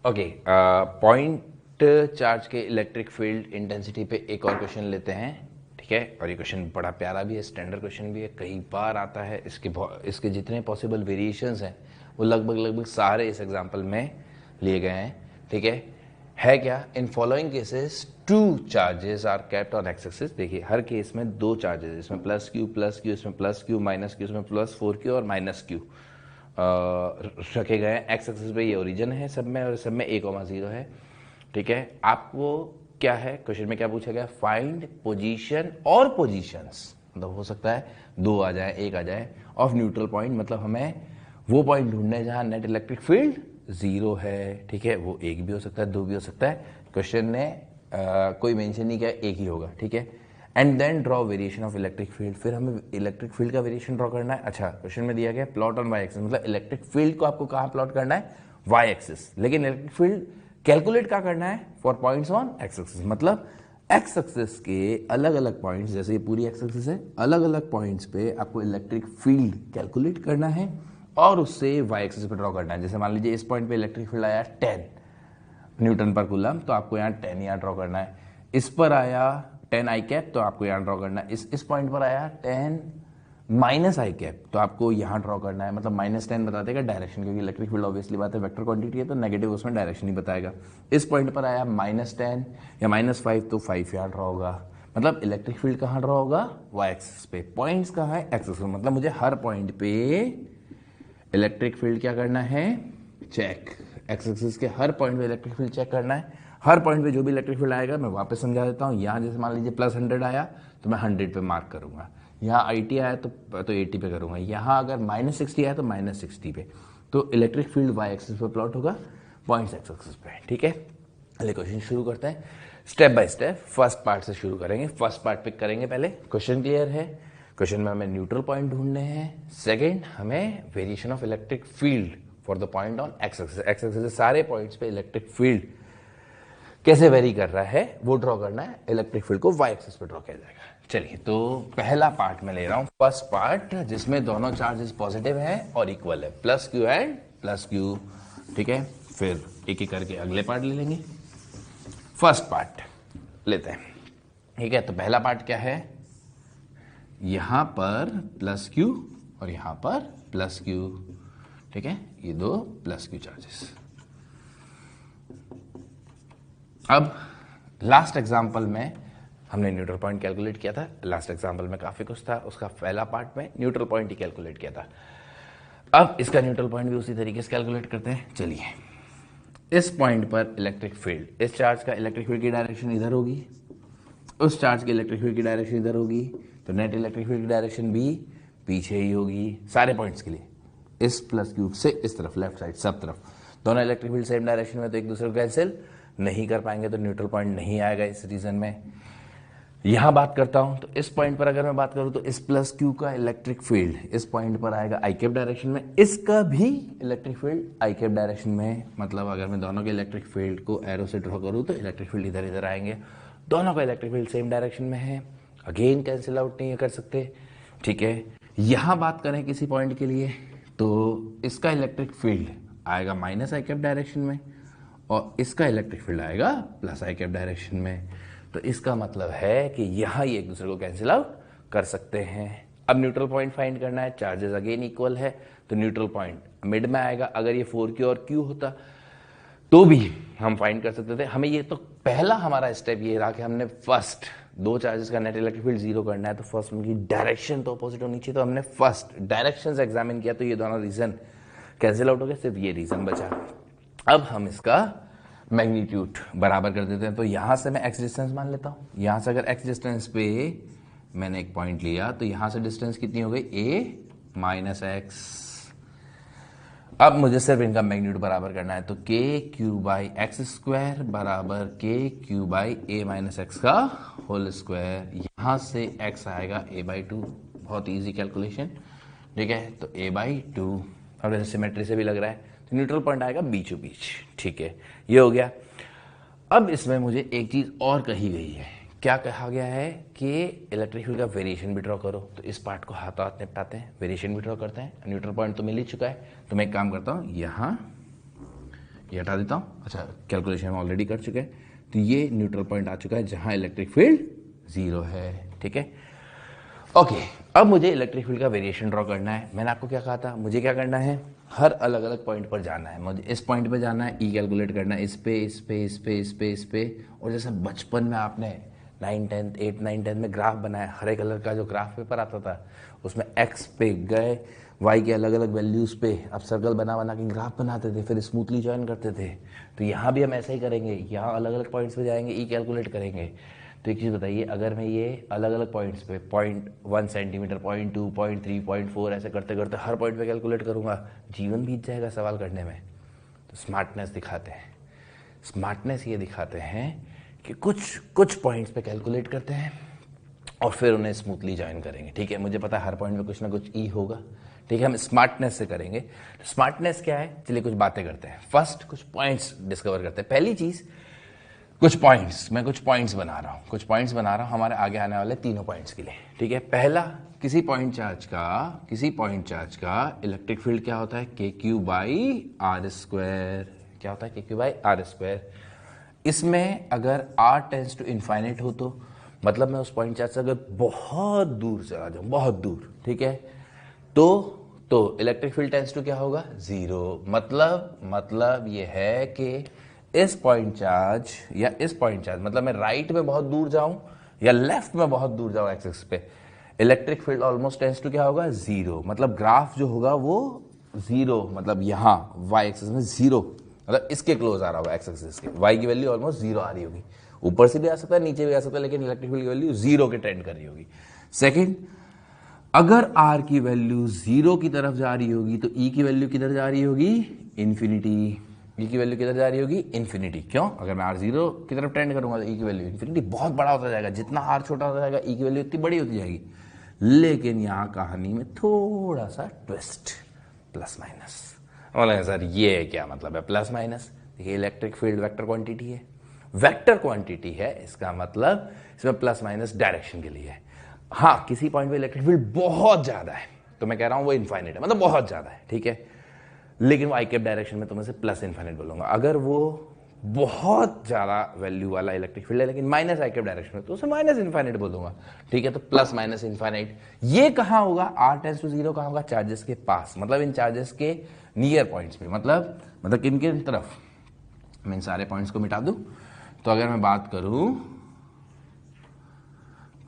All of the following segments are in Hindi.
ओके, पॉइंट चार्ज के इलेक्ट्रिक फील्ड इंटेंसिटी पे एक और क्वेश्चन लेते हैं, ठीक है। और ये क्वेश्चन बड़ा प्यारा भी है, स्टैंडर्ड क्वेश्चन भी है, कई बार आता है। इसके जितने पॉसिबल वेरिएशंस हैं वो लगभग सारे इस एग्जाम्पल में लिए गए हैं, ठीक है क्या? In following cases two charges are kept on x axis. देखिए हर केस में दो चार्जेस, इसमें प्लस क्यू, इसमें प्लस क्यू, माइनस क्यू, इसमें प्लस 4q और माइनस क्यू रखे गए हैं। एक्स एक्सिस पे ये ओरिजिन है सब में, और सब में a,0 है, ठीक है। आपको क्या है, क्वेश्चन में क्या पूछा गया? फाइंड पोजीशन और पोजीशंस, मतलब हो सकता है दो आ जाए, एक आ जाए, ऑफ न्यूट्रल पॉइंट, मतलब हमें वो पॉइंट ढूंढना है जहां नेट इलेक्ट्रिक फील्ड 0 है, ठीक है। वो एक भी हो सकता है, दो भी हो सकता है, क्वेश्चन ने कोई मेंशन नहीं किया, एक ही होगा, ठीक है। And then draw variation of electric field, फिर हमें इलेक्ट्रिक फील्ड का वेरिएशन ड्रॉ करना है। अच्छा, क्वेश्चन में दिया गया प्लॉट ऑन वाई एक्सिस, मतलब इलेक्ट्रिक फील्ड को आपको कहां प्लॉट करना है? Y axis. लेकिन इलेक्ट्रिक फील्ड कैलकुलेट क्या करना है? For points on x axis, मतलब एक्स एक्सिस के अलग अलग पॉइंट्स, जैसे ये पूरी एक्स एक्सिस है, अलग अलग पॉइंट्स पे आपको इलेक्ट्रिक फील्ड कैलकुलेट करना है और उससे वाई एक्सिस पे ड्रॉ करना है। जैसे मान लीजिए इस पॉइंट पे इलेक्ट्रिक फील्ड आया 10 न्यूटन पर कूलम, तो आपको यहाँ 10 यहाँ ड्रॉ करना है। इस पर आया 10 आई कैप, तो आपको यहाँ ड्रॉ करना है। इस पॉइंट पर आया 10 माइनस आई कैप, तो आपको यहाँ ड्रॉ करना है। मतलब -10 बता देगा डायरेक्शन, क्योंकि इलेक्ट्रिक फील्ड ऑब्वियसली बात है वेक्टर क्वांटिटी है, तो नेगेटिव उसमें डायरेक्शन ही बताएगा। इस पॉइंट पर आया -10 या -5, तो 5 यहाँ ड्रॉ होगा। मतलब इलेक्ट्रिक फील्ड कहाँ ड्रॉ होगा? वाई एक्सिस पे। पॉइंट्स कहाँ है? X axis. मतलब मुझे हर पॉइंट पे इलेक्ट्रिक फील्ड क्या करना है? चेक। एक्स एक्सिस के हर पॉइंट पे इलेक्ट्रिक फील्ड चेक करना है। हर पॉइंट पे जो भी इलेक्ट्रिक फील्ड आएगा मैं वापस समझा देता हूँ। यहाँ जैसे मान लीजिए +100 आया तो मैं 100 पे मार्क करूंगा। यहाँ 80 आया तो 80 पे करूंगा। यहाँ अगर -60 आया तो -60 पे। तो इलेक्ट्रिक फील्ड वाई एक्सिस पे प्लॉट होगा, पॉइंट्स एक्स एक्सिस पे, ठीक है। पहले क्वेश्चन शुरू करते हैं step by step. First part से शुरू करेंगे, फर्स्ट पार्ट पिक करेंगे पहले। क्वेश्चन क्लियर है? क्वेश्चन में हमें न्यूट्रल पॉइंट ढूंढने हैं। सेकंड, हमें variation of electric field for the point on x axis. X axis से सारे पॉइंट्स पे इलेक्ट्रिक फील्ड कैसे वेरी कर रहा है वो ड्रॉ करना है। इलेक्ट्रिक फील्ड को वाई एक्सिस पे ड्रॉ किया जाएगा। चलिए, तो पहला पार्ट में ले रहा हूं, फर्स्ट पार्ट, जिसमें दोनों चार्जेस पॉजिटिव है और इक्वल है, plus Q and plus Q, ठीक है। फिर एक एक करके अगले पार्ट ले लेंगे। फर्स्ट पार्ट लेते हैं, ठीक है। तो पहला पार्ट क्या है? यहां पर प्लस क्यू और यहां पर प्लस क्यू, ठीक है। ये दो प्लस क्यू चार्जेस। अब लास्ट एग्जांपल में हमने न्यूट्रल पॉइंट कैलकुलेट किया था। लास्ट एग्जांपल में काफी कुछ था, उसका पहला पार्ट में न्यूट्रल पॉइंट ही कैलकुलेट किया था। अब इसका न्यूट्रल पॉइंट भी उसी तरीके से कैलकुलेट करते हैं। चलिए, इस पॉइंट पर इलेक्ट्रिक फील्ड, इस चार्ज का इलेक्ट्रिक फील्ड की डायरेक्शन इधर होगी, उस चार्ज की इलेक्ट्रिक फील्ड की डायरेक्शन इधर होगी, तो नेट इलेक्ट्रिक फील्ड की डायरेक्शन भी पीछे ही होगी सारे पॉइंट्स के लिए। इस प्लस क्यूब से इस तरफ, लेफ्ट साइड सब तरफ, दोनों इलेक्ट्रिक फील्ड सेम डायरेक्शन में, तो एक दूसरे को कैंसिल नहीं कर पाएंगे, तो न्यूट्रल पॉइंट नहीं आएगा इस रीजन में। यहां बात करता हूं, तो इस पॉइंट पर अगर मैं बात करूं तो इस प्लस क्यू का इलेक्ट्रिक फील्ड इस पॉइंट पर आएगा आई कैप डायरेक्शन में, इसका भी electric field I cap direction में। मतलब अगर मैं दोनों के इलेक्ट्रिक फील्ड को एरो से ड्रॉ करूं तो इलेक्ट्रिक फील्ड इधर इधर आएंगे, दोनों का इलेक्ट्रिक फील्ड सेम डायरेक्शन में है, अगेन कैंसिल आउट नहीं कर सकते, ठीक है। यहां बात करें किसी पॉइंट के लिए, तो इसका इलेक्ट्रिक फील्ड आएगा माइनस आई कैप डायरेक्शन में और इसका इलेक्ट्रिक फील्ड आएगा प्लस आई कैप डायरेक्शन में। तो इसका मतलब है कि यहां ये एक दूसरे को कैंसिल आउट कर सकते हैं। अब न्यूट्रल पॉइंट फाइंड करना है, चार्जेस अगेन इक्वल है, तो न्यूट्रल पॉइंट मिड में आएगा। अगर ये 4q और q होता तो भी हम फाइंड कर सकते थे। हमें ये तो पहला हमारा स्टेप ये रहा कि हमने फर्स्ट दो चार्जेस का नेट इलेक्ट्रिक फील्ड 0 करना है, तो फर्स्ट उनकी डायरेक्शन तो अपोजिट होनी चाहिए, तो हमने फर्स्ट डायरेक्शंस एग्जामिन किया, तो ये दोनों रीजन कैंसिल आउट हो गए, सिर्फ ये रीजन बचा। अब हम इसका मैग्नीट्यूड बराबर कर देते हैं, तो यहां से मैं एक्स डिस्टेंस मान लेता हूं। यहां से अगर एक्स डिस्टेंस पे मैंने एक पॉइंट लिया, तो यहां से डिस्टेंस कितनी हो गई? a minus x. अब मुझे सिर्फ इनका मैग्नीट्यूड बराबर करना है, तो k q by x square बराबर के q by A minus x का होल स्क्वायर। यहां से x आएगा a/2, बहुत इजी कैलकुलेशन, ठीक है। तो a/2, अब जैसे सिमेट्री से भी लग रहा है, तो न्यूट्रल पॉइंट आएगा बीचों बीच, ठीक है। ये हो गया। अब इसमें मुझे एक चीज और कही गई है, क्या कहा गया है कि इलेक्ट्रिक फील्ड का वेरिएशन भी ड्रॉ करो। तो इस पार्ट को हाथों हाथ निपटाते हैं, वेरिएशन भी ड्रॉ करते हैं। न्यूट्रल पॉइंट तो मिल ही चुका है, तो मैं एक काम करता हूं, यहां ये हटा देता हूँ। अच्छा, कैलकुलेशन हम ऑलरेडी कर चुके हैं, तो ये न्यूट्रल पॉइंट आ चुका है जहाँ इलेक्ट्रिक फील्ड 0 है। ठीक है, ओके। अब मुझे इलेक्ट्रिक फील्ड का वेरिएशन ड्रॉ करना है। मैंने आपको क्या कहा था, मुझे क्या करना है, हर अलग अलग पॉइंट पर जाना है। मुझे इस पॉइंट पे जाना है, ई कैलकुलेट करना है, इस पे इस पे इस पे इस पे इस पे। और जैसे बचपन में आपने 9, 10, 8, 9, 10 में ग्राफ बनाया, हरे कलर का जो ग्राफ पेपर आता था, उसमें एक्स पे गए, वाई के अलग अलग वैल्यूज़ पे अब सर्कल बना बना के ग्राफ बनाते थे, फिर स्मूथली ज्वाइन करते थे। तो यहाँ भी हम ऐसा ही करेंगे, यहाँ अलग अलग पॉइंट्स पे जाएंगे, ई कैलकुलेट करेंगे। तो एक चीज़ बताइए, अगर मैं ये अलग अलग पॉइंट्स पे 0.1 सेंटीमीटर, 0.2, 0.3, 0.4 ऐसे करते करते हर पॉइंट पे कैलकुलेट करूँगा, जीवन बीत जाएगा सवाल करने में। तो स्मार्टनेस दिखाते हैं, स्मार्टनेस ये दिखाते हैं कि कुछ पॉइंट्स पे कैलकुलेट करते हैं और फिर उन्हें स्मूथली ज्वाइन करेंगे। ठीक है, मुझे पता है हर पॉइंट पे कुछ ना कुछ ई होगा। ठीक है, हम स्मार्टनेस से करेंगे। तो स्मार्टनेस क्या है, चलिए कुछ बातें करते हैं। फर्स्ट कुछ पॉइंट्स डिस्कवर करते हैं। पहली चीज़, कुछ पॉइंट्स, मैं कुछ पॉइंट्स बना रहा हूँ, हमारे आगे आने वाले तीनों पॉइंट्स के लिए। ठीक है, पहला, किसी पॉइंट चार्ज का इलेक्ट्रिक फील्ड क्या होता है, KQ/R²। क्या होता है, KQ/R²। इसमें अगर R टेंड्स टू इनफाइनाइट हो तो मतलब मैं उस पॉइंट चार्ज से अगर बहुत दूर चला जाऊं, बहुत दूर, ठीक है, तो इलेक्ट्रिक फील्ड टेंड्स टू क्या होगा, 0। मतलब ये है कि इस पॉइंट चार्ज या इस पॉइंट चार्ज, मतलब मैं राइट में बहुत दूर जाऊं या लेफ्ट में बहुत दूर जाऊं एक्सिस पे, electric field almost tends to क्या होगा, 0। मतलब ग्राफ जो होगा वो 0, मतलब यहां वाई एक्सिस में 0, मतलब इसके क्लोज आ रहा होगा, एक्स एक्सिस के। वाई की वैल्यू ऑलमोस्ट 0 आ रही होगी। ऊपर से भी आ सकता है, नीचे भी आ सकता है, लेकिन इलेक्ट्रिक फील्ड की वैल्यू 0 के ट्रेंड कर रही होगी। सेकंड, अगर R की वैल्यू 0 की तरफ जा रही होगी तो E की वैल्यू किधर जा रही होगी, इन्फिनिटी। E की वैल्यू किधर जा रही होगी, इन्फिनिटी। क्यों, अगर मैं R 0 की तरफ ट्रेंड करूंगा तो E की वैल्यू इन्फिनिटी, बहुत बड़ा होता जाएगा। जितना R छोटा होता जाएगा E की वैल्यू इतनी बड़ी होती जाएगी। लेकिन यहां कहानी में थोड़ा सा ट्विस्ट, प्लस माइनस। बोले सर ये क्या मतलब है प्लस माइनस, देखिए इलेक्ट्रिक फील्ड वेक्टर क्वांटिटी है, वेक्टर क्वांटिटी है, इसका मतलब इसमें प्लस माइनस डायरेक्शन के लिए है। हाँ, किसी पॉइंट पे इलेक्ट्रिक फील्ड बहुत ज्यादा है तो मैं कह रहा हूं वो इनफाइनाइट है, मतलब बहुत ज्यादा है, ठीक है, लेकिन वो आई कैप डायरेक्शन में तो मैं से प्लस इनफाइनाइट बोलूंगा। अगर वो बहुत ज्यादा वैल्यू वाला इलेक्ट्रिक फील्ड है लेकिन माइनस आई कैप डायरेक्शन में तो उसे माइनस इनफाइनाइट बोलूंगा। ठीक है, तो प्लस माइनस इनफाइनाइट ये कहां होगा, R टेंड्स टू 0 कहां होगा, चार्जेस के पास, मतलब इन चार्जेस के नियर पॉइंट्स पे, मतलब किन किन तरफ। मैं इन सारे पॉइंट्स को मिटा दूं तो अगर मैं बात करूं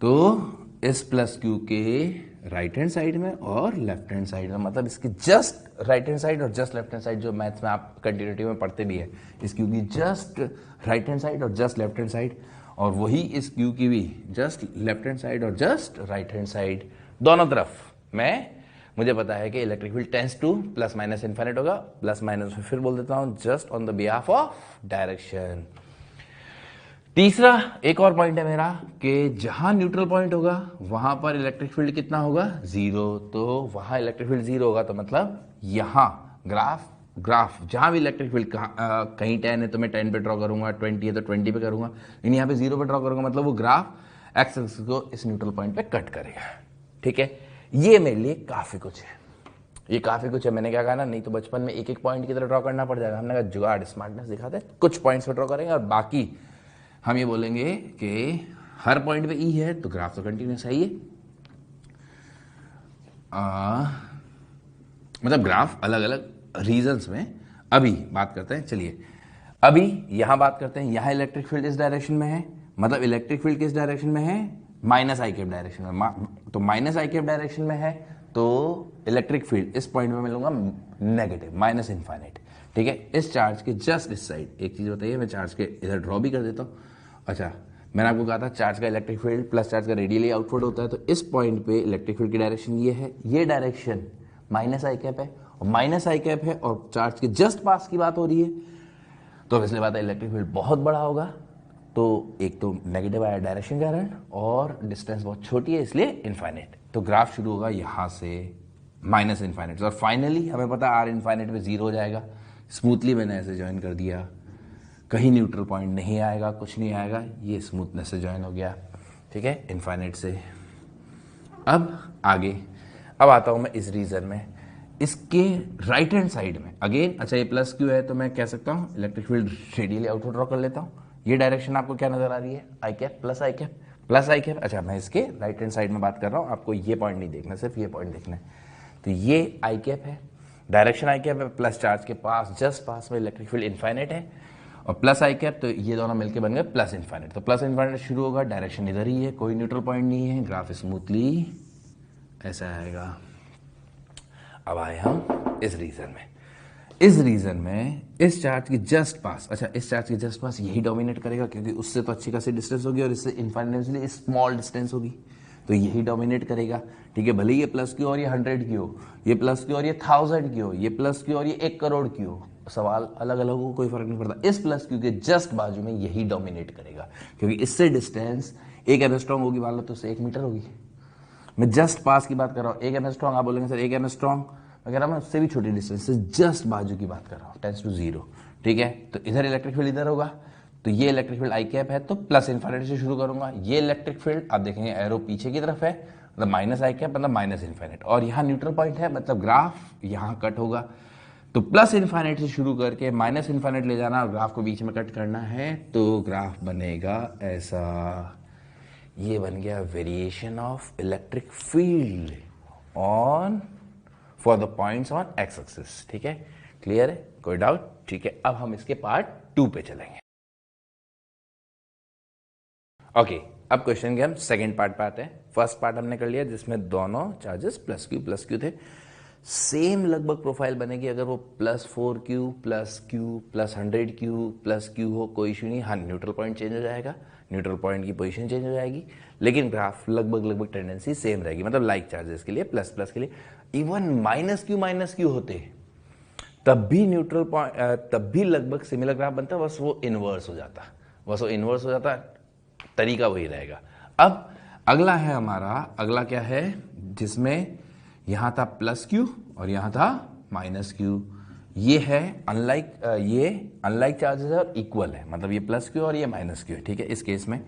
तो इस प्लस क्यू के राइट हैंड साइड में और लेफ्ट हैंड साइड में, मतलब इसकी जस्ट राइट हैंड साइड और जस्ट लेफ्ट हैंड साइड, जो मैथ्स में आप कंटिन्यूटी में पढ़ते भी है, इस क्यू की जस्ट राइट हैंड साइड और जस्ट लेफ्ट हैंड साइड, और वही इस क्यू की भी जस्ट लेफ्ट हैंड साइड और जस्ट राइट हैंड साइड, दोनों तरफ मुझे पता है कि electric field tends two plus minus infinite होगा। प्लस माइनस फिर बोल देता हूं, just on the behalf of direction. तीसरा एक और पॉइंट है मेरा कि जहां न्यूट्रल पॉइंट होगा वहां पर इलेक्ट्रिक फील्ड कितना होगा, 0। तो वहां इलेक्ट्रिक फील्ड 0 होगा तो मतलब यहां ग्राफ जहां भी इलेक्ट्रिक फील्ड कहीं 10 है तो मैं 10 पे ड्रॉ करूंगा, 20 है तो 20 पे करूंगा, लेकिन यहाँ पे 0 पे ड्रॉ करूंगा, मतलब वो ग्राफ एक्स एक्सिस को इस न्यूट्रल पॉइंट पे कट करेगा। ठीक है, ये मेरे लिए काफी कुछ है, ये काफी कुछ है। मैंने क्या कहा ना, नहीं तो बचपन में एक एक पॉइंट की तरह ड्रॉ करना पड़ जाएगा। हमने कहा जुगाड़, स्मार्टनेस दिखाते हैं, कुछ पॉइंट्स पे ड्रॉ करेंगे और बाकी हम ये बोलेंगे कि हर पॉइंट पे ई है तो ग्राफ तो कंटिन्यूस है। ये मतलब ग्राफ अलग अलग रीजंस में। अभी बात करते हैं, चलिए अभी यहां बात करते हैं, यहां इलेक्ट्रिक फील्ड इस डायरेक्शन में है, मतलब इलेक्ट्रिक फील्ड किस डायरेक्शन में है, माइनस आई कैप डायरेक्शन में। तो माइनस आई कैप डायरेक्शन में है तो इलेक्ट्रिक फील्ड इस पॉइंट में मिलूंगा नेगेटिव, माइनस इनफाइनाइट। ठीक है, इस चार्ज के जस्ट इस साइड एक चीज बताइए, मैं चार्ज के इधर ड्रॉ भी कर देता हूं। अच्छा, मैंने आपको कहा था चार्ज का इलेक्ट्रिक फील्ड प्लस चार्ज का रेडियली आउटवर्ड होता है, तो इस पॉइंट पे इलेक्ट्रिक फील्ड की डायरेक्शन ये है, ये डायरेक्शन माइनस आई कैप है, और माइनस आई कैप है और चार्ज के जस्ट पास की बात हो रही है, तो इसलिए बात है इलेक्ट्रिक फील्ड बहुत बड़ा होगा। तो एक तो नेगेटिव आया डायरेक्शन का कारण, और डिस्टेंस बहुत छोटी है इसलिए इनफाइनाइट। तो ग्राफ शुरू होगा यहां से माइनस इनफाइनाइट, और फाइनली हमें पता है आर इनफाइनाइट पे 0 हो जाएगा। स्मूथली मैंने ऐसे ज्वाइन कर दिया, कहीं न्यूट्रल पॉइंट नहीं आएगा, कुछ नहीं आएगा, ये स्मूथनेस से ज्वाइन हो गया। ठीक है, इनफाइनाइट से। अब आगे, अब आता हूं मैं इस रीजन में। इसके राइट हैंड साइड में अगेन, अच्छा ये प्लस क्यू है तो मैं कह सकता हूं electric field radially outward draw कर लेता हूं। ये डायरेक्शन आपको क्या नजर आ रही है, आई कैप प्लस आई कैप प्लस आई कैप। अच्छा मैं इसके राइट हैंड साइड में बात कर रहा हूं, आपको ये पॉइंट नहीं देखना, सिर्फ ये पॉइंट देखना है। तो ये आई कैप है, डायरेक्शन आई कैप है, प्लस चार्ज के पास जस्ट पास में इलेक्ट्रिक फील्ड इनफाइनाइट है, और प्लस आई कैप, तो ये दोनों मिलकर बन गए प्लस इनफाइनाइट। तो प्लस इनफाइनाइट शुरू होगा, डायरेक्शन इधर ही है, कोई न्यूट्रल पॉइंट नहीं है, ग्राफ स्मूथली ऐसा आएगा। अब आए हम इस रीजन में, इस रीजन में इस चार्ज की जस्ट पास, अच्छा इस चार्ज के जस्ट पास यही डोमिनेट करेगा क्योंकि उससे तो अच्छी खासी डिस्टेंस होगी और इससे इनफाइनाइटली स्मॉल डिस्टेंस होगी, तो यही डोमिनेट करेगा। ठीक है, भले ये प्लस की और ये 100 की हो, ये प्लस की और ये 1000 की हो, ये प्लस की और ये 1 करोड़ की हो, सवाल अलग अलग हो, कोई फर्क नहीं पड़ता। इस प्लस क्यू के जस्ट बाजू में यही डोमिनेट करेगा क्योंकि इससे डिस्टेंस 1 एंगस्ट्रॉम होगी, मान लो तो उससे 1 मीटर होगी। मैं जस्ट पास की बात कर रहा हूँ, 1 एंगस्ट्रॉम, आप बोलेंगे सर 1 एंगस्ट्रॉम, मैं कह रहा हूँ उससे भी छोटी डिस्टेंस से जस्ट बाजू की बात कर रहा हूँ, टेंस टू 0। ठीक है, तो इधर इलेक्ट्रिक फील्ड इधर होगा, तो ये इलेक्ट्रिक फील्ड आई कैप है, तो प्लस इन्फाइनाइट से शुरू करूंगा। ये इलेक्ट्रिक फील्ड आप देखेंगे एरो पीछे की तरफ है, मतलब माइनस आई कैप मतलब माइनस इन्फाइनाइट, और यहाँ न्यूट्रल पॉइंट है, मतलब ग्राफ यहाँ कट होगा। तो प्लस इन्फाइनाइट से शुरू करके माइनस इन्फाइनाइट ले जाना और ग्राफ को बीच में कट करना है, तो ग्राफ बनेगा ऐसा। ये बन गया variation of electric field on for the points on x axis. ठीक है, क्लियर है, कोई डाउट? ठीक है, अब हम इसके पार्ट 2 पे चलेंगे। ओके, अब क्वेश्चन के हम सेकंड पार्ट पे आते हैं। फर्स्ट पार्ट हमने कर लिया जिसमें दोनों चार्जेस प्लस क्यू थे। सेम लगभग प्रोफाइल बनेगी अगर वो +4Q plus Q plus 100Q plus Q हो, कोई इशू नहीं। हाँ, न्यूट्रल पॉइंट चेंज हो जाएगा, न्यूट्रल पॉइंट की पोजीशन चेंज हो जाएगी, लेकिन ग्राफ लगभग टेंडेंसी सेम रहेगी, मतलब लाइक चार्जेस के लिए, प्लस प्लस के लिए। इवन -Q होते तब भी न्यूट्रल पॉइंट, तब भी लगभग सिमिलर ग्राफ बनता, बस वो इनवर्स हो जाता, तरीका वही रहेगा। अब अगला है हमारा, अगला क्या है जिसमें यहां था +Q और यहां था -Q। ये है अनलाइक चार्जेस है और इक्वल है, मतलब ये +Q और ये -Q है। ठीक है, इस केस में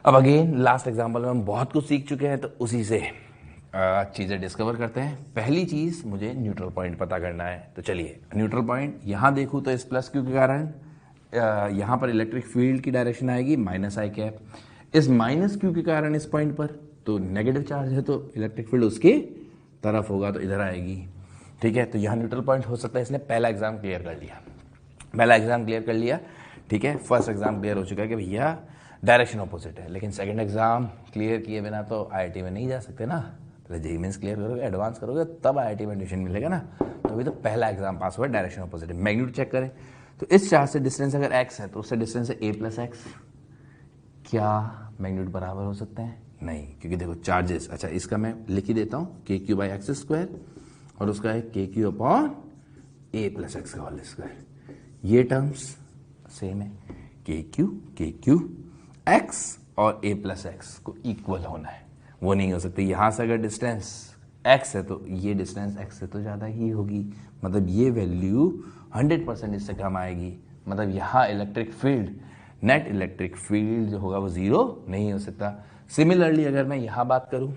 अब अगेन लास्ट एग्जांपल में हम बहुत कुछ सीख चुके हैं, तो उसी से चीजें डिस्कवर करते हैं। पहली चीज मुझे न्यूट्रल पॉइंट पता करना है, तो चलिए न्यूट्रल पॉइंट यहां देखूं तो इस +Q के कारण यहां पर इलेक्ट्रिक फील्ड की डायरेक्शन आएगी -I कैप। इस -Q के कारण इस पॉइंट पर तो नेगेटिव चार्ज है, तो इलेक्ट्रिक फील्ड उसकी तरफ होगा, तो इधर आएगी। ठीक है, तो यहां न्यूट्रल पॉइंट हो सकता है। इसने पहला एग्जाम क्लियर कर लिया। ठीक है, फर्स्ट एग्जाम क्लियर हो चुका है कि भैया डायरेक्शन ऑपोजिट है, लेकिन सेकंड एग्जाम क्लियर किए बिना तो IIT में नहीं जा सकते ना। पहले जेईई मेंस क्लियर करोगे, एडवांस करोगे, तब IIT में एडमिशन मिलेगा ना। तो अभी तो पहला एग्जाम पास हुआ, डायरेक्शन ऑपोजिट है। मैग्नीट्यूड चेक करें तो इस चार्ज से डिस्टेंस अगर x है तो उससे डिस्टेंस है a + x। क्या मैग्नीट्यूड बराबर हो सकते हैं? नहीं, क्योंकि देखो चार्जेस, अच्छा इसका मैं लिख ही देता हूं, KQ/x² और उसका है KQ/a + x²। ये टर्म्स सेम है, KQ x और a + x को इक्वल होना है, वो नहीं हो सकती। यहां से अगर डिस्टेंस x है तो ये डिस्टेंस x से तो ज्यादा ही होगी, मतलब ये वैल्यू 100% इससे कम आएगी, मतलब यहां electric field, net electric field जो होगा वो 0 नहीं हो सकता। सिमिलरली अगर मैं यहां बात करूं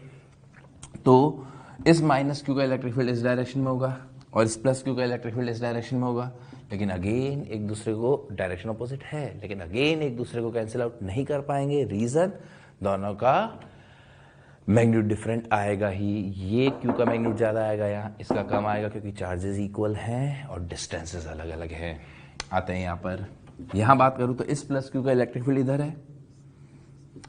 तो इस -Q का इलेक्ट्रिक फील्ड इस डायरेक्शन में होगा और इस +Q का इलेक्ट्रिक फील्ड इस डायरेक्शन में होगा, लेकिन अगेन एक दूसरे को डायरेक्शन अपोजिट है, लेकिन अगेन एक दूसरे को कैंसिल आउट नहीं कर पाएंगे। रीजन, दोनों का मैग्नीट्यूड डिफरेंट आएगा ही। ये Q का मैग्नीट्यूड ज्यादा आएगा, यहाँ इसका कम आएगा क्योंकि चार्जेस इक्वल हैं और डिस्टेंसेस अलग अलग हैं। आते हैं यहाँ पर, यहां बात करूं तो इस +Q का इलेक्ट्रिक फील्ड इधर है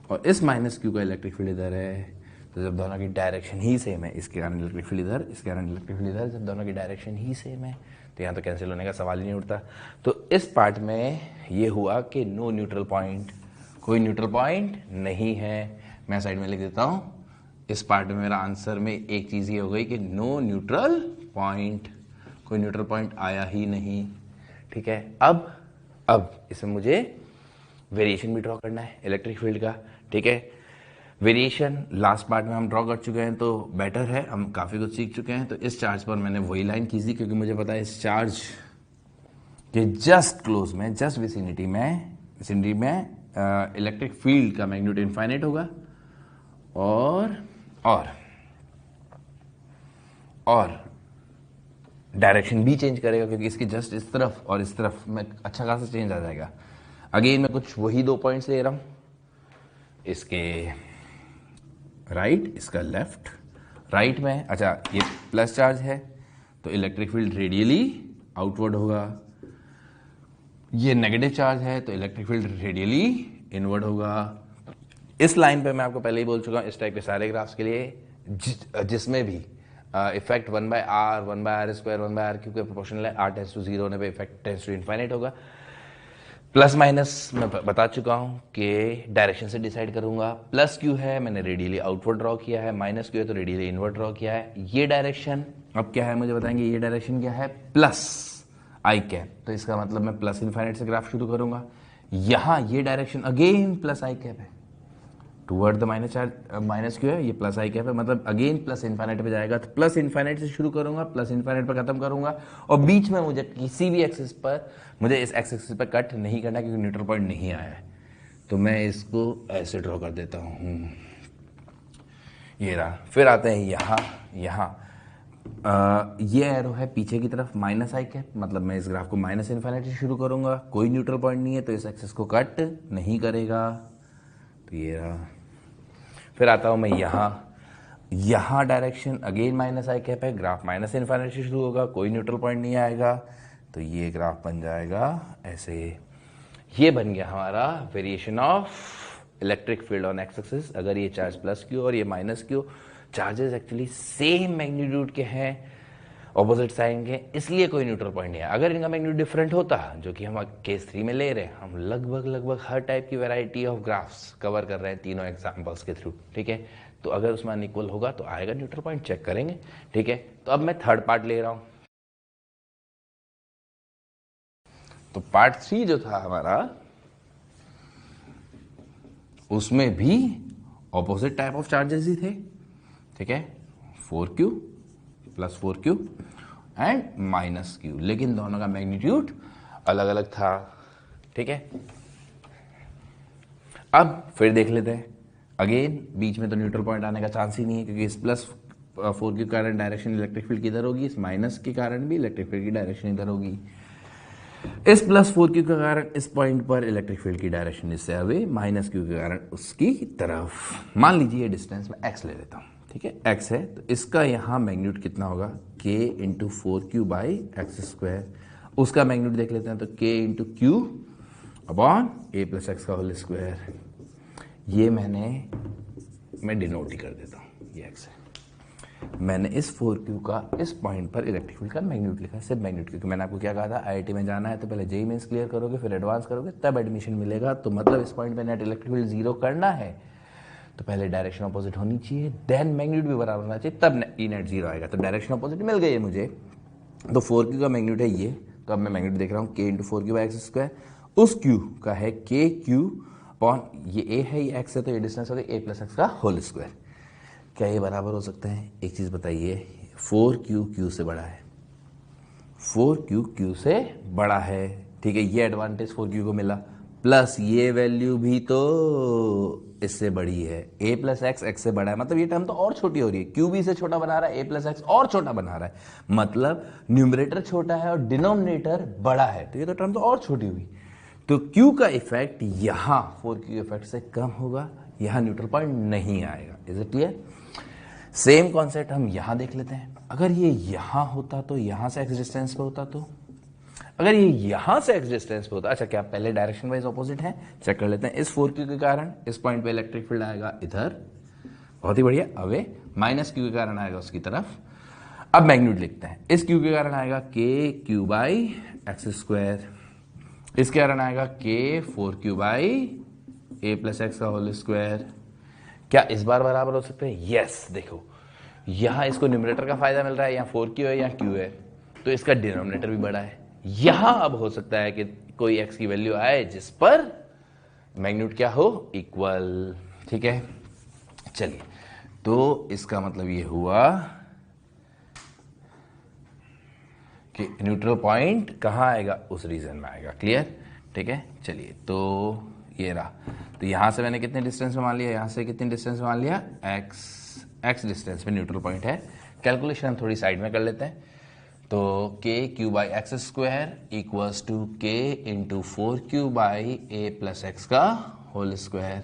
और इस -Q का इलेक्ट्रिक फील्ड इधर है, तो जब दोनों की डायरेक्शन ही सेम है, इसके कारण इलेक्ट्रिक फील्ड इधर, इसके कारण इलेक्ट्रिक फील्ड इधर, जब दोनों की डायरेक्शन ही सेम है तो यहाँ तो कैंसिल होने का सवाल ही नहीं उठता। तो इस पार्ट में ये हुआ कि नो न्यूट्रल पॉइंट, कोई न्यूट्रल पॉइंट नहीं है। मैं साइड में लिख देता हूं, इस पार्ट में मेरा आंसर में एक चीज ये हो गई कि नो न्यूट्रल पॉइंट, कोई न्यूट्रल पॉइंट आया ही नहीं। ठीक है, अब इसमें मुझे वेरिएशन भी ड्रॉ करना है इलेक्ट्रिक फील्ड का। ठीक है, वेरिएशन लास्ट पार्ट में हम ड्रॉ कर चुके हैं, तो बेटर है, हम काफी कुछ सीख चुके हैं। तो इस चार्ज पर मैंने वही लाइन खींच दी क्योंकि मुझे पता है इस चार्ज के जस्ट क्लोज में, जस्ट विसिनिटी में इलेक्ट्रिक फील्ड का मैग्नीट्यूड इनफाइनाइट होगा और डायरेक्शन भी चेंज करेगा क्योंकि इसके जस्ट इस तरफ और इस तरफ में अच्छा खासा चेंज आ जाएगा। अगेन मैं कुछ वही 2 पॉइंट्स ले रहा हूं, इसके राइट, इसका लेफ्ट। राइट में अच्छा ये प्लस चार्ज है तो इलेक्ट्रिक फील्ड रेडियली आउटवर्ड होगा, ये नेगेटिव चार्ज है तो इलेक्ट्रिक फील्ड रेडियली इनवर्ड होगा। इस लाइन पे मैं आपको पहले ही बोल चुका हूं, इस टाइप के सारे ग्राफ्स के लिए जिसमें भी effect 1/r 1/r square 1/r क्योंकि प्रोपोर्शनल है, r टेंड्स टू 0 होने पे इफेक्ट टेंड्स टू इनफाइनाइट होगा। प्लस माइनस मैं बता चुका हूं कि डायरेक्शन से डिसाइड करूंगा। प्लस क्यू है मैंने रेडियली आउटवर्ड ड्रॉ किया है, माइनस क्यू है तो रेडियली इनवर्ड ड्रॉ किया है। ये डायरेक्शन अब क्या है मुझे बताएंगे, ये डायरेक्शन क्या है, प्लस आई कैप, तो इसका मतलब मैं प्लस इनफाइनाइट से ग्राफ शुरू करूंगा। यहां ये डायरेक्शन अगेन प्लस आई कैप है, toward the minus charge, minus Q है, ये प्लस आई कैप है, मतलब अगेन प्लस इनफाइनाइट पे जाएगा। तो प्लस इनफाइनाइट से शुरू करूंगा, प्लस इनफाइनाइट पर खत्म करूंगा, और बीच में मुझे किसी भी एक्सिस पर, मुझे इस एक्सिस पर कट नहीं करना क्योंकि न्यूट्रल पॉइंट नहीं आया है, तो मैं इसको ऐसे ड्रॉ कर देता हूं, ये रहा। फिर आते हैं यहाँ ये एरो है पीछे की तरफ माइनस आई कैप, मतलब मैं इस ग्राफ को माइनस इनफाइनाइट से शुरू करूंगा, कोई न्यूट्रल पॉइंट नहीं है तो इस एक्सिस को कट नहीं करेगा, तो ये रहा। फिर आता हूं मैं यहाँ डायरेक्शन अगेन माइनस आई कैप है, ग्राफ माइनस इनफाइनाइट से शुरू होगा, कोई न्यूट्रल पॉइंट नहीं आएगा, तो ये ग्राफ बन जाएगा ऐसे। ये बन गया हमारा variation of electric field on x axis. अगर ये चार्ज प्लस क्यू और ये minus Q, charges actually same magnitude के हैं, ऑपोजिट साइन के, इसलिए कोई न्यूट्रल पॉइंट नहीं है। अगर इनका मैग्नीट्यूड डिफरेंट होता, जो कि हम केस 3 में ले रहे हैं, हम लगभग हर टाइप की वैरायटी ऑफ ग्राफ्स कवर कर रहे हैं तीनों एग्जांपल्स के थ्रू, ठीक है। तो अगर उसमें अनइक्वल होगा तो आएगा न्यूट्रल पॉइंट, चेक करेंगे, ठीक है। तो अब मैं थर्ड पार्ट ले रहा हूं। तो पार्ट 3 जो था हमारा, उसमें भी ऑपोजिट टाइप ऑफ चार्जेस ही थे, ठीक है, 4q plus 4q and minus q, लेकिन दोनों का मैग्नीट्यूड अलग अलग था, ठीक है। अब फिर देख लेते हैं, अगेन बीच में तो न्यूट्रल पॉइंट आने का चांस ही नहीं है क्योंकि इस प्लस 4q के कारण डायरेक्शन इलेक्ट्रिक फील्ड किधर होगी, इस माइनस के कारण भी इलेक्ट्रिक फील्ड की डायरेक्शन इधर होगी। इस प्लस 4q के कारण इस पॉइंट पर इलेक्ट्रिक फील्ड की डायरेक्शन इससे अवे, माइनस q के कारण उसकी तरफ। मान लीजिए ये डिस्टेंस में x ले लेता हूं, ठीक है, x है, तो इसका यहां मैग्नीट्यूड कितना होगा, k into 4q by x square. उसका मैग्नीट्यूड देख लेते हैं, तो k into Q upon a plus x का होल स्क्वायर। ये मैं डिनोट ही कर देता हूं, ये x है। मैंने इस 4q का इस पॉइंट पर इलेक्ट्रिक फील्ड का मैग्नीट्यूड लिखा है, सिर्फ मैग्नीट्यूड, क्योंकि मैंने आपको क्या कहा था, आईआईटी में जाना है तो पहले जेईई मेंस क्लियर करोगे, फिर एडवांस करोगे, तब एडमिशन मिलेगा। तो मतलब इस पॉइंट पे नेट इलेक्ट्रिक फील्ड 0 करना है तो पहले डायरेक्शन अपोजिट होनी चाहिए, देन मैग्नीट्यूड भी बराबर होना चाहिए, तब ई नेट 0 आएगा। तो डायरेक्शन अपोजिट मिल गई है मुझे, तो 4q का मैग्नीट्यूड है ये, तो अब मैं मैग्नीट्यूड देख रहा हूँ k into 4q by x square, उस q का है k q अपॉन ये a है, ये x है, तो ये डिस्टेंस हो गई a प्लस एक्स का होल स्क्वायर। क्या ये बराबर हो सकता है, एक चीज बताइए, 4q q से बड़ा है, 4q q से बड़ा है, ठीक है, ये एडवांटेज 4q को मिला, प्लस ये वैल्यू भी तो इससे बड़ी है, a प्लस एक्स एक्स से बड़ा है, मतलब ये टर्म तो और छोटी हो रही है, q भी से छोटा बना रहा है, a प्लस एक्स और छोटा बना रहा है, मतलब न्यूमरेटर छोटा है और डिनोमिनेटर बड़ा है, तो ये तो टर्म तो और छोटी हुई। तो q का इफेक्ट यहां 4q इफेक्ट से कम होगा, यहां न्यूट्रल पॉइंट नहीं आएगा। Is it clear? Same concept हम यहां देख लेते हैं। अगर ये यहां होता तो यहां से एक्स डिस्टेंस पे होता, तो अगर ये यहां से एक्स डिस्टेंस पे होता, अच्छा क्या पहले डायरेक्शन वाइज ऑपोजिट है, चेक कर लेते हैं। इस 4q के कारण इस पॉइंट पे इलेक्ट्रिक फील्ड आएगा इधर, बहुत ही बढ़िया, अवे, माइनस q के कारण आएगा उसकी तरफ। अब मैग्नीट्यूड लिखते हैं, इस q के कारण आएगा k q by x square, इसके कारण आएगा k 4q by a plus x का होल स्क्वायर। क्या इस बार बराबर हो सकते हैं? यस, देखो यहां इसको न्यूमरेटर का फायदा मिल रहा है, यहां 4q है, यहां q है, तो इसका डिनोमिनेटर भी बड़ा है। यहां अब हो सकता है कि कोई x की वैल्यू आए जिस पर मैग्नीट्यूड क्या हो, इक्वल, ठीक है। चलिए, तो इसका मतलब ये हुआ कि न्यूट्रल पॉइंट कहां आएगा, उस रीजन में आएगा। क्लियर? ठीक है, चलिए, तो ये रहा। तो यहां से मैंने कितने डिस्टेंस में मान लिया, यहां से कितने डिस्टेंस में मान लिया, x डिस्टेंस में न्यूट्रल पॉइंट है। कैलकुलेशन हम थोड़ी साइड में कर लेते हैं। तो k q by x square equals to k into 4q by a plus x का होल स्क्वायर।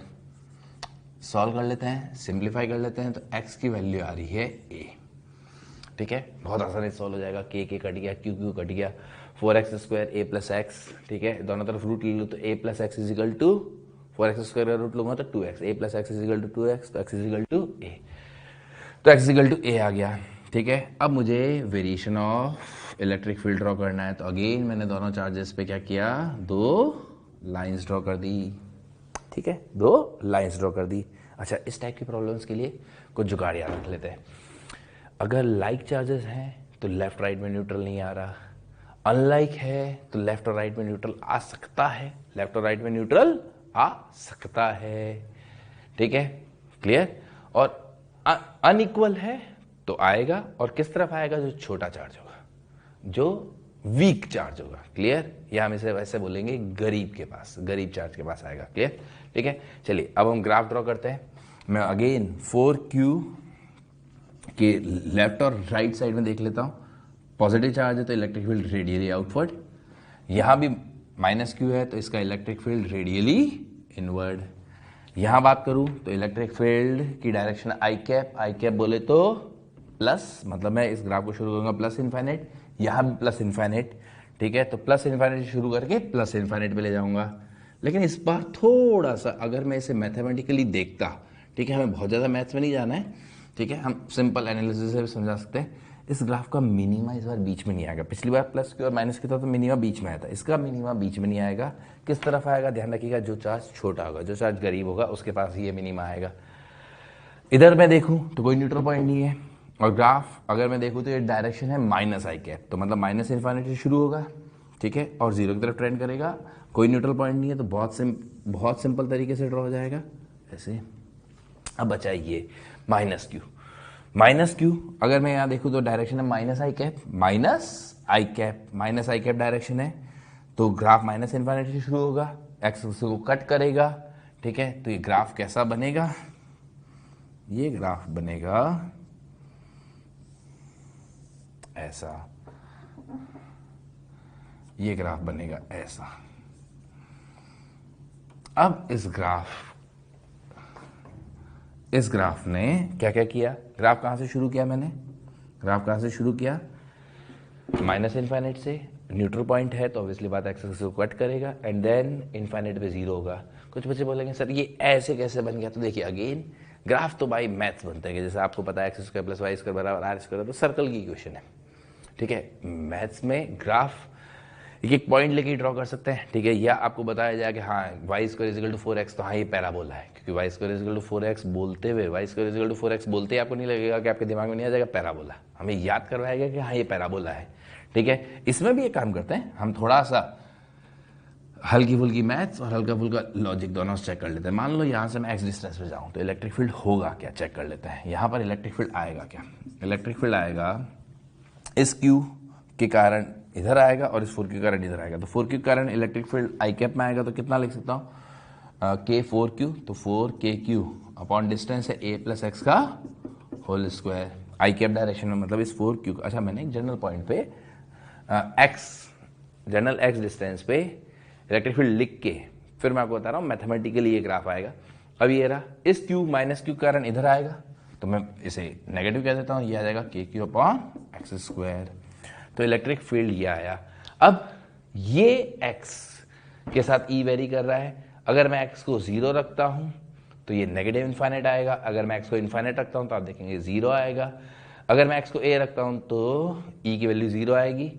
सॉल्व कर लेते हैं, सिंप्लीफाई कर लेते हैं, तो x की वैल्यू आ रही है a। ठीक है, बहुत आसानी से सॉल्व हो जाएगा। के कट गया, क्यू कट गया, 4x स्क्वायर ए प्लस एक्स। ठीक है, दोनों तरफ रूट ले लो तो a plus x is equal to 4x square का रूट लूंगा तो 2x, a plus x is equal to 2x, तो x is equal to a, तो x is equal to a आ गया। ठीक है, अब मुझे variation of electric field draw करना है, तो अगेन मैंने दोनों चार्जेस पे क्या किया, दो लाइंस ड्रॉ कर दी। ठीक है, दो लाइंस ड्रॉ कर दी। अच्छा, इस टाइप की प्रॉब्लम्स के लिए कुछ जुगाड़ याद रख लेते हैं। अगर लाइक चार्जेस हैं तो लेफ्ट राइट में न्यूट्रल नहीं आ रहा, अनलाइक है तो लेफ्ट और राइट में न्यूट्रल आ सकता है, लेफ्ट और राइट में न्यूट्रल आ सकता है। ठीक है, क्लियर। और अनइक्वल है तो आएगा, और किस तरफ आएगा, जो छोटा चार्ज होगा, जो वीक चार्ज होगा। क्लियर, या हम इसे वैसे बोलेंगे गरीब के पास, गरीब चार्ज के पास आएगा। क्लियर, ठीक है। चलिए अब हम ग्राफ ड्रॉ करते हैं। मैं अगेन 4q के लेफ्ट और राइट साइड में देख लेता हूं। पॉजिटिव चार्ज है तो इलेक्ट्रिक फील्ड रेडियली आउटवर्ड, यहां भी -q है तो इसका इलेक्ट्रिक फील्ड रेडियली इनवर्ड। यहां बात करूं तो इलेक्ट्रिक फील्ड की डायरेक्शन आई कैप बोले तो प्लस, मतलब मैं इस ग्राफ को शुरू करूंगा प्लस इनफाइनाइट, यहां भी प्लस इनफाइनाइट। ठीक है, तो प्लस इनफाइनाइट शुरू करके प्लस इनफाइनाइट पे ले जाऊंगा। लेकिन इस बार थोड़ा सा अगर मैं इसे मैथमेटिकली देखता, ठीक है, हमें बहुत ज़्यादा मैथ्स में नहीं जाना है, ठीक है, हम सिंपल एनालिसिस से भी समझा सकते हैं। इस ग्राफ का मिनिमा इस बार बीच में नहीं आएगा। पिछली बार प्लस की और माइनस की था तो मिनिमा बीच में आया था, इसका मिनिमा बीच में नहीं आएगा। किस तरफ आएगा, ध्यान रखिएगा, जो चार्ज छोटा होगा, जो चार्ज गरीब होगा उसके पास ही ये मिनिमा आएगा। इधर मैं देखूं तो कोई न्यूट्रल पॉइंट नहीं है, और ग्राफ अगर मैं देखूं तो ये डायरेक्शन है -i कैप, तो मतलब माइनस इन्फिनिटी से शुरू होगा, ठीक है, और जीरो की तरफ ट्रेंड करेगा। कोई न्यूट्रल पॉइंट नहीं है तो बहुत सिंपल तरीके से ड्रॉ हो जाएगा ऐसे। अब बचा ये -q अगर मैं यहाँ देखूं तो डायरेक्शन है -i कैप डायरेक्शन है, तो ग्राफ माइनस इन्फिनिटी से शुरू होगा, एक्स को कट करेगा। ठीक है, तो ये ग्राफ कैसा बनेगा, ये ग्राफ बनेगा ऐसा, ये ग्राफ बनेगा ऐसा। अब इस ग्राफ ने क्या क्या किया, ग्राफ कहां से शुरू किया मैंने, ग्राफ कहां से शुरू किया, माइनस इनफाइनाइट से, न्यूट्रल पॉइंट है तो ऑब्वियसली बात एक्स को कट करेगा, एंड देन इनफाइनाइट पे जीरो होगा। कुछ बच्चे बोलेंगे सर ये ऐसे कैसे बन गया, तो देखिए अगेन ग्राफ तो बाई मैथ्स बनते हैं, जैसे आपको पता है x square plus y square बराबर आर स्क्वायर, तो सर्कल की इक्वेशन है। ठीक है, मैथ्स में ग्राफ एक पॉइंट लेके ड्रॉ कर सकते हैं। ठीक है, या आपको बताया जाए कि हाँ Y square is equal to 4x, तो हाँ ये पैराबोला है, क्योंकि Y square is equal to 4x बोलते हुए, Y square is equal to 4x बोलते ही आपको नहीं लगेगा कि आपके दिमाग में नहीं आ जाएगा पैराबोला, हमें याद करवाएगा कि हाँ ये पैराबोला है। ठीक है, इसमें भी एक काम करते हैं, हम थोड़ा सा हल्की फुल्की मैथ्स और हल्का फुल्का लॉजिक दोनों चेक कर लेते हैं। मान लो यहाँ से मैं एक्स डिस्टेंस पे जाऊँ तो इलेक्ट्रिक फील्ड होगा क्या, चेक कर लेते हैं। यहाँ पर इलेक्ट्रिक फील्ड आएगा क्या, इलेक्ट्रिक फील्ड आएगा इस क्यू के कारण इधर आएगा और इस 4q के कारण इधर आएगा, तो 4q के कारण इलेक्ट्रिक फील्ड आई कैप में आएगा, तो कितना लिख सकता हूँ, k4q, तो 4kq अपॉन डिस्टेंस है a प्लस एक्स का होल स्क्वायर, आई कैप डायरेक्शन में, मतलब इस 4q। अच्छा, मैंने एक जनरल पॉइंट पे जनरल एक्स डिस्टेंस पे इलेक्ट्रिक फील्ड लिख के फिर मैं आपको बता रहा हूँ मैथमेटिकली ये ग्राफ आएगा। अब ये रहा, इस q माइनस q के कारण इधर आएगा, तो मैं इसे नेगेटिव कह देता हूँ, ये आ जाएगा kq अपॉन एक्स स्क्वायर, तो इलेक्ट्रिक फील्ड ये आया। अब ये x के साथ E वेरी कर रहा है, अगर मैं x को 0 रखता हूं तो ये नेगेटिव इनफाइनाइट आएगा, अगर मैं x को इनफाइनाइट रखता हूं तो आप देखेंगे 0 आएगा, अगर मैं x को a रखता हूं तो E की वैल्यू 0 आएगी।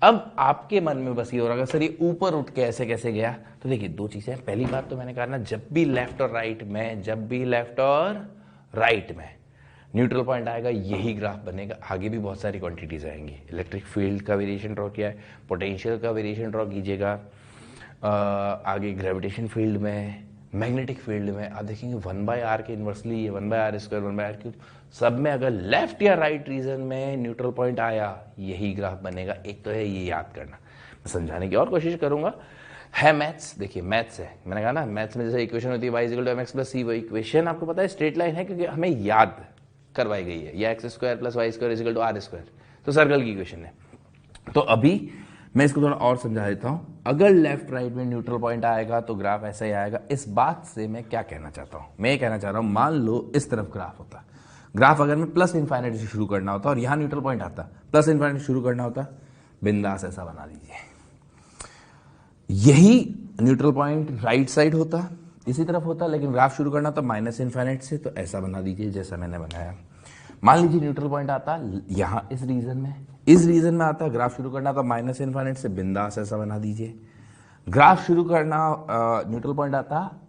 अब आपके मन में बस ये हो रहा है सर ये ऊपर उठ के ऐसे कैसे गया, तो देखिए दो चीजें हैं। पहली बात तो मैंने कहा ना, जब भी लेफ्ट और राइट में न्यूट्रल पॉइंट आएगा यही ग्राफ बनेगा। आगे भी बहुत सारी क्वांटिटीज आएंगी, इलेक्ट्रिक फील्ड का वेरिएशन ड्रॉ किया है, पोटेंशियल का वेरिएशन ड्रॉ कीजिएगा, आगे ग्रेविटेशन फील्ड में, मैग्नेटिक फील्ड में आप देखेंगे 1/r के इन्वर्सली ये 1/r स्क्वायर 1/r3, सब में अगर लेफ्ट या राइट रीजन में न्यूट्रल पॉइंट आया यही ग्राफ बनेगा। एक तो है ये याद करना, मैं समझाने की और कोशिश करूंगा, है मैथ्स। देखिए मैथ्स है, मैंने कहा ना मैथ्स में जैसे इक्वेशन होती है y equal to mx plus c, वो इक्वेशन आपको पता है स्ट्रेट लाइन है क्योंकि हमें याद करवाई गई है, या x square plus y square is equal to r square, तो सर्कल की इक्वेशन है। तो अभी मैं इसको थोड़ा और समझा देता हूं। अगर लेफ्ट राइट में न्यूट्रल पॉइंट आएगा तो ग्राफ ऐसा ही आएगा। इस बात से मैं क्या कहना चाहता हूं, मैं ये कहना चाह रहा हूं, मान लो इस तरफ ग्राफ होता, ग्राफ अगर मैं प्लस इनफाइनाइट से शुरू करना होता और यहां न्यूट्रल पॉइंट आता, प्लस इनफाइनाइट शुरू करना होता, बिंदास ऐसा बना दीजिए। यही न्यूट्रल पॉइंट राइट साइड होता, इसी तरफ होता, लेकिन ग्राफ शुरू करना था माइनस इनफाइनाइट से, तो ऐसा बना दीजिए जैसा मैंने बनाया। मान लीजिए न्यूट्रल पॉइंट आता यहां इस रीजन में, इस रीजन में आता, ग्राफ शुरू करना था माइनस इनफाइनाइट से, बिंदास ऐसा बना दीजिए। ग्राफ शुरू करना न्यूट्रल पॉइंट आता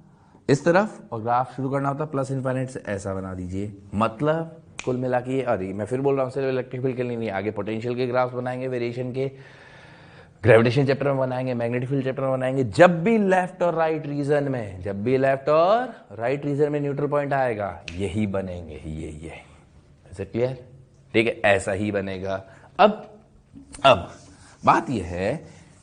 इस तरफ और ग्राफ शुरू करना होता प्लस इनफाइनाइट से, ऐसा बना दीजिए। मतलब कुल मिला के, अरे मैं फिर बोल रहा हूँ, सिर्फ इलेक्ट्रिक फील्ड के लिए नहीं, आगे पोटेंशियल के ग्राफ्स बनाएंगे, वेरिएशन के ग्रेविटेशन चैप्टर में बनाएंगे, मैग्नेटिक फील्ड चैप्टर में बनाएंगे। जब भी लेफ्ट और राइट रीजन में, जब भी लेफ्ट और राइट रीजन में न्यूट्रल पॉइंट आएगा, यही बनेंगे, ये ऐसे क्लियर, ठीक है, ऐसा ही बनेगा। अब बात यह है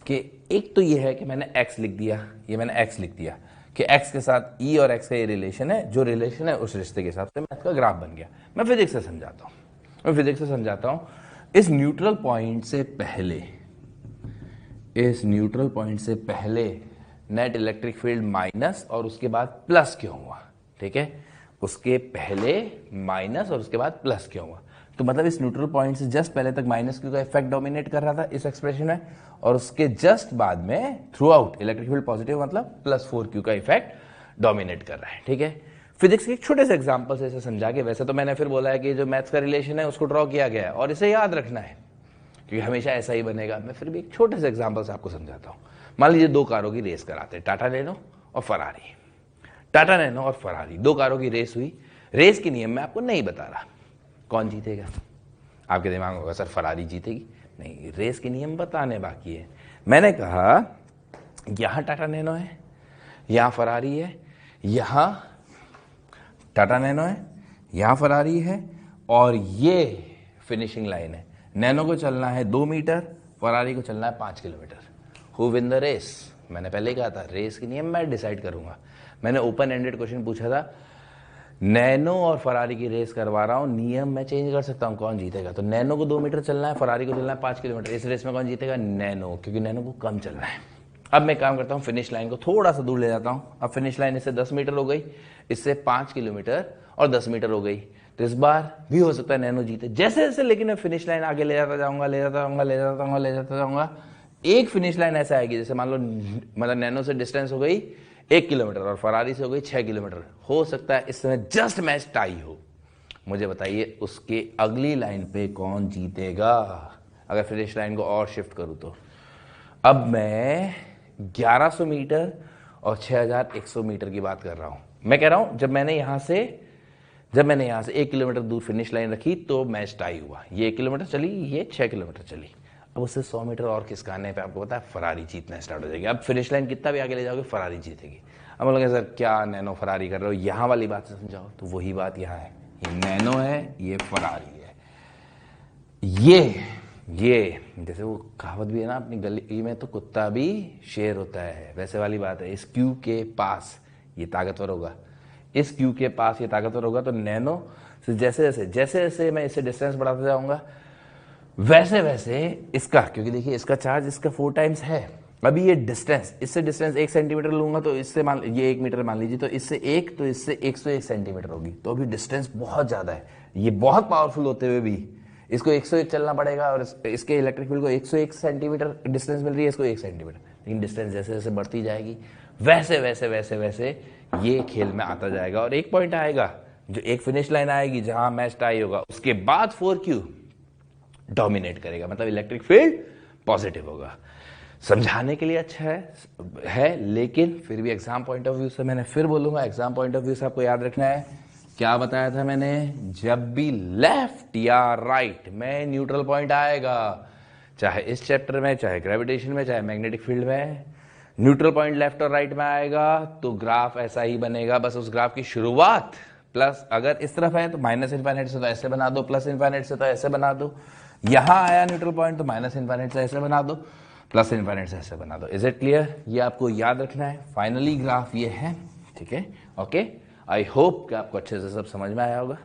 कि एक तो यह है कि मैंने x लिख दिया, ये मैंने x लिख दिया कि x के साथ e और x का ये रिलेशन है, जो रिलेशन है उस रिश्ते के हिसाब से मैथ का ग्राफ बन गया। मैं फिजिक्स से समझाता हूं, इस न्यूट्रल पॉइंट से पहले नेट इलेक्ट्रिक फील्ड माइनस और उसके बाद प्लस क्यों हुआ, ठीक है, उसके पहले माइनस और उसके बाद प्लस क्यों हुआ, तो मतलब इस न्यूट्रल पॉइंट से जस्ट पहले तक माइनस क्यू का इफेक्ट डोमिनेट कर रहा था इस एक्सप्रेशन में, और उसके जस्ट बाद में through out electric field positive, मतलब प्लस 4q का इफेक्ट डोमिनेट कर रहा है, ठीक है। फिजिक्स के एक छोटे से एग्जांपल से इसे समझा के, वैसे तो मैंने फिर बोला है कि जो मैथ्स का रिलेशन है उसको ड्रॉ किया गया है और इसे याद रखना है क्योंकि हमेशा ऐसा ही बनेगा। मैं फिर भी एक छोटे से एग्जांपल से आपको समझाता हूं। मान लीजिए दो कारों की रेस कराते हैं, टाटा नैनो और फरारी, दो कारों की रेस हुई। रेस के नियम मैं आपको नहीं बता रहा, कौन जीतेगा, आपके दिमाग में होगा सर फरारी जीतेगी, नहीं, रेस के नियम बताने बाकी है। मैंने कहा यहां टाटा नैनो है, यहां फरारी है, यहां टाटा नैनो है, यहां फरारी है, और ये फिनिशिंग लाइन है। नैनो को चलना है 2 मीटर, फरारी को चलना है 5 kilometre. Who win the race, मैंने पहले ही कहा था रेस के नियम मैं डिसाइड करूंगा। मैंने ओपन एंडेड क्वेश्चन पूछा था, नैनो और फरारी की रेस करवा रहा हूं, नियम मैं चेंज कर सकता हूं, कौन जीतेगा, तो नैनो को 2 मीटर चलना है, फरारी को चलना है 5 किलोमीटर। इस रेस में कौन जीतेगा, नैनो, क्योंकि नैनो को कम चलना है। अब मैं काम करता हूं, फिनिश लाइन को थोड़ा सा दूर ले जाता हूं। अब फिनिश लाइन इससे 10 मीटर हो गई, इससे 5 किलोमीटर और 10 मीटर हो गई, तो इस बार भी हो सकता है नैनो जीते। जैसे जैसे लेकिन मैं फिनिश लाइन आगे ले जाता जाऊंगा, एक फिनिश लाइन ऐसा आएगी जैसे मान लो, मतलब नैनो से डिस्टेंस हो गई 1 किलोमीटर और फरारी से हो गई 6 किलोमीटर। हो सकता है इस समय जस्ट मैच टाई हो। मुझे बताइए उसके अगली लाइन पे कौन जीतेगा, अगर फिनिश लाइन को और शिफ्ट करूं तो। अब मैं 1100 मीटर और 6100 मीटर की बात कर रहा हूं। मैं कह रहा हूं जब मैंने यहां से 1 किलोमीटर दूर फिनिश लाइन रखी तो मैच टाई हुआ, ये 1 किलोमीटर चली, ये 6 किलोमीटर चली। अब उससे 100 मीटर और खिसकाने पे आपको पता है फरारी जीतना स्टार्ट हो जाएगी। अब फिनिश लाइन कितना भी आगे ले जाओगे फरारी जीतेगी। अब बोलोगे सर क्या नैनो फरारी कर रहे हो, यहां वाली बात से समझाओ, तो वही बात यहां है, ये नैनो है, ये फरारी है। ये जैसे वो कहावत भी है ना, अपनी गली में तो कुत्ता भी शेर होता है, वैसे वाली बात है। इस क्यू के पास ये ताकतवर होगा, इस क्यू के पास ये ताकतवर होगा, तो नैनो से जैसे जैसे मैं इससे डिस्टेंस बढ़ाता जाऊंगा वैसे वैसे इसका, क्योंकि देखिए इसका चार्ज इसका 4 टाइम्स है। अभी ये डिस्टेंस, इससे डिस्टेंस 1 सेंटीमीटर लूंगा तो इससे मान ये 1 मीटर मान लीजिए, तो इससे 1 तो इससे 101 सेंटीमीटर होगी, तो अभी डिस्टेंस बहुत ज्यादा है। ये बहुत पावरफुल होते हुए भी इसको 101 चलना पड़ेगा, और इसके इलेक्ट्रिक फील्ड को 101 सेंटीमीटर डिस्टेंस मिल रही है, इसको 1 सेंटीमीटर। लेकिन डिस्टेंस जैसे जैसे बढ़ती जाएगी वैसे ये खेल में आता जाएगा, और एक पॉइंट आएगा जो एक फिनिश लाइन आएगी जहां मैच टाई होगा, उसके बाद 4Q डोमिनेट करेगा, मतलब इलेक्ट्रिक फील्ड पॉजिटिव होगा। समझाने के लिए अच्छा है, लेकिन फिर भी एग्जाम पॉइंट ऑफ व्यू से, मैंने फिर बोलूंगा एग्जाम पॉइंट ऑफ व्यू से आपको याद रखना है, क्या बताया था मैंने, जब भी लेफ्ट या राइट में न्यूट्रल पॉइंट आएगा, चाहे इस चैप्टर में, चाहे ग्रेविटेशन में, चाहे मैग्नेटिक फील्ड में, न्यूट्रल पॉइंट लेफ्ट और राइट में आएगा तो ग्राफ ऐसा ही बनेगा। बस उस ग्राफ की शुरुआत प्लस, अगर इस तरफ है तो माइनस इनफाइनाइट से तो ऐसे बना दो, प्लस इनफाइनाइट से तो ऐसे बना दो, यहां आया न्यूट्रल पॉइंट तो माइनस इनफाइनाइट से ऐसे बना दो, प्लस इनफाइनाइट से ऐसे बना दो। Is it clear? ये आपको याद रखना है। फाइनली ग्राफ ये है, ठीक है, ओके। आई होप कि आपको अच्छे से सब समझ में आया होगा।